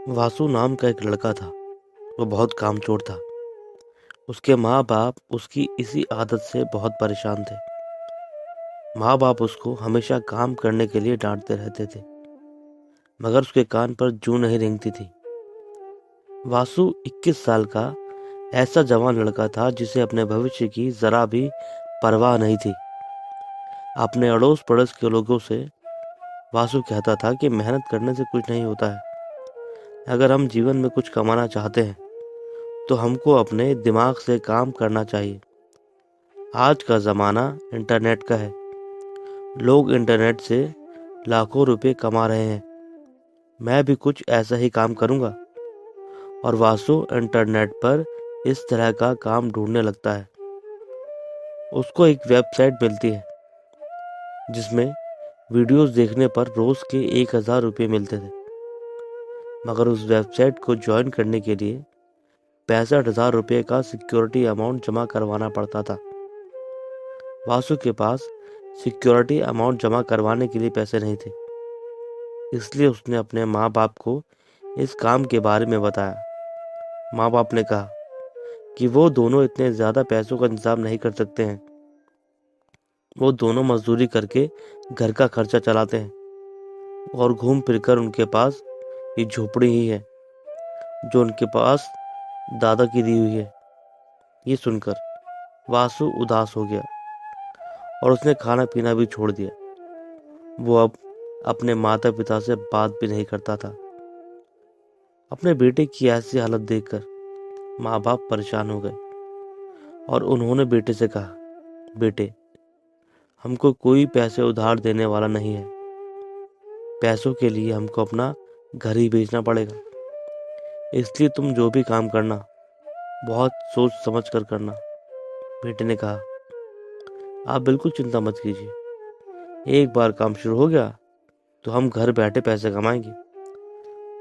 वासु नाम का एक लड़का था। वो बहुत कामचोर था। उसके माँ बाप उसकी इसी आदत से बहुत परेशान थे। माँ बाप उसको हमेशा काम करने के लिए डांटते रहते थे, मगर उसके कान पर जूं नहीं रेंगती थी। वासु 21 साल का ऐसा जवान लड़का था जिसे अपने भविष्य की जरा भी परवाह नहीं थी। अपने अड़ोस पड़ोस के लोगों से वासु कहता था कि मेहनत करने से कुछ नहीं होता है। अगर हम जीवन में कुछ कमाना चाहते हैं तो हमको अपने दिमाग से काम करना चाहिए। आज का ज़माना इंटरनेट का है। लोग इंटरनेट से लाखों रुपए कमा रहे हैं। मैं भी कुछ ऐसा ही काम करूंगा। और वासु इंटरनेट पर इस तरह का काम ढूंढने लगता है। उसको एक वेबसाइट मिलती है जिसमें वीडियोस देखने पर रोज के 1,000 रुपये मिलते थे। मगर उस वेबसाइट को ज्वाइन करने के लिए 65,000 रुपये का सिक्योरिटी अमाउंट जमा करवाना पड़ता था। वासु के पास सिक्योरिटी अमाउंट जमा करवाने के लिए पैसे नहीं थे, इसलिए उसने अपने माँ बाप को इस काम के बारे में बताया। माँ बाप ने कहा कि वो दोनों इतने ज़्यादा पैसों का इंतजाम नहीं कर सकते हैं। वो दोनों मजदूरी करके घर का खर्चा चलाते हैं और घूम फिर कर उनके पास ये झोपड़ी ही है जो उनके पास दादा की दी हुई है। ये सुनकर वासु उदास हो गया और उसने खाना पीना भी छोड़ दिया। वो अब अपने माता पिता से बात भी नहीं करता था। अपने बेटे की ऐसी हालत देखकर माँ बाप परेशान हो गए और उन्होंने बेटे से कहा, बेटे, हमको कोई पैसे उधार देने वाला नहीं है। पैसों के लिए हमको अपना घर ही बेचना पड़ेगा। इसलिए तुम जो भी काम करना बहुत सोच समझ कर करना। बेटे ने कहा, आप बिल्कुल चिंता मत कीजिए। एक बार काम शुरू हो गया तो हम घर बैठे पैसे कमाएंगे।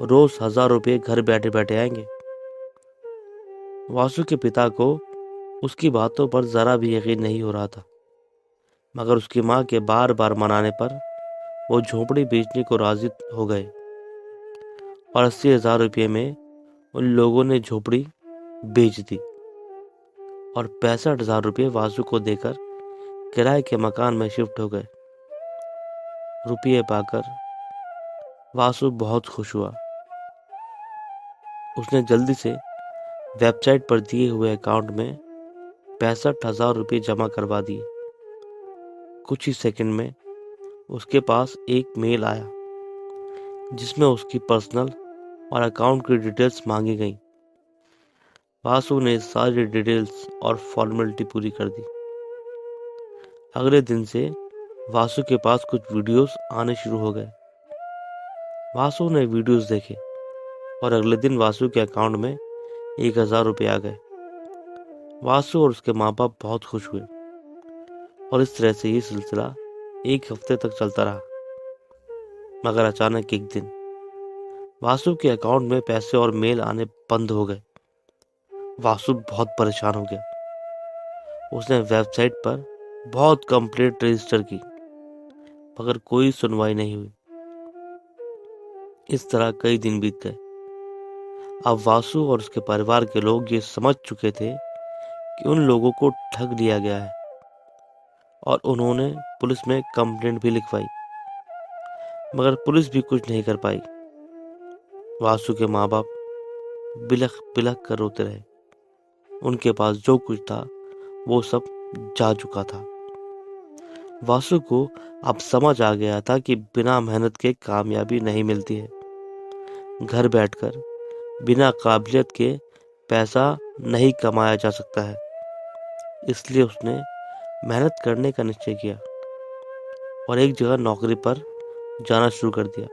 रोज 1,000 रुपये घर बैठे बैठे आएंगे। वासु के पिता को उसकी बातों पर जरा भी यकीन नहीं हो रहा था, मगर उसकी माँ के बार बार मनाने पर वो झोपड़ी बेचने को राजी हो गए और 80,000 रुपये में उन लोगों ने झोपड़ी बेच दी और 65,000 रुपये वासु को देकर किराए के मकान में शिफ्ट हो गए। रुपये पाकर वासु बहुत खुश हुआ। उसने जल्दी से वेबसाइट पर दिए हुए अकाउंट में 65,000 रुपये जमा करवा दिए। कुछ ही सेकंड में उसके पास एक मेल आया जिसमें उसकी पर्सनल और अकाउंट की डिटेल्स मांगी गई। वासु ने सारी डिटेल्स और फॉर्मेलिटी पूरी कर दी। अगले दिन से वासु के पास कुछ वीडियोस आने शुरू हो गए। वासु ने वीडियोस देखे और अगले दिन वासु के अकाउंट में 1,000 रुपये आ गए। वासु और उसके माँ बाप बहुत खुश हुए और इस तरह से ये सिलसिला 1 हफ्ते तक चलता रहा। मगर अचानक एक दिन वासु के अकाउंट में पैसे और मेल आने बंद हो गए। वासु बहुत परेशान हो गया। उसने वेबसाइट पर बहुत कंप्लेंट रजिस्टर की, मगर कोई सुनवाई नहीं हुई। इस तरह कई दिन बीत गए। अब वासु और उसके परिवार के लोग ये समझ चुके थे कि उन लोगों को ठग लिया गया है और उन्होंने पुलिस में कंप्लेंट भी लिखवाई, मगर पुलिस भी कुछ नहीं कर पाई। वासु के माँ बाप बिलख बिलख कर रोते रहे। उनके पास जो कुछ था वो सब जा चुका था। वासु को अब समझ आ गया था कि बिना मेहनत के कामयाबी नहीं मिलती है। घर बैठकर बिना काबिलियत के पैसा नहीं कमाया जा सकता है। इसलिए उसने मेहनत करने का निश्चय किया और एक जगह नौकरी पर जाना शुरू कर दिया।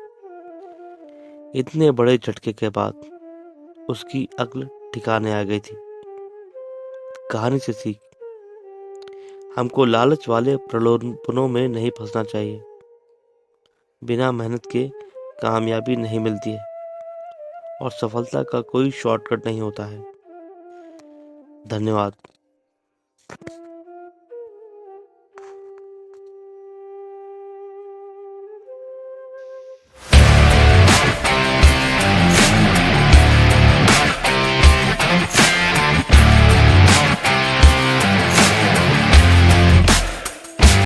इतने बड़े झटके के बाद उसकी अक्ल ठिकाने आ गई थी। कहानी से सीख, हमको लालच वाले प्रलोभनों में नहीं फंसना चाहिए। बिना मेहनत के कामयाबी नहीं मिलती है और सफलता का कोई शॉर्टकट नहीं होता है। धन्यवाद।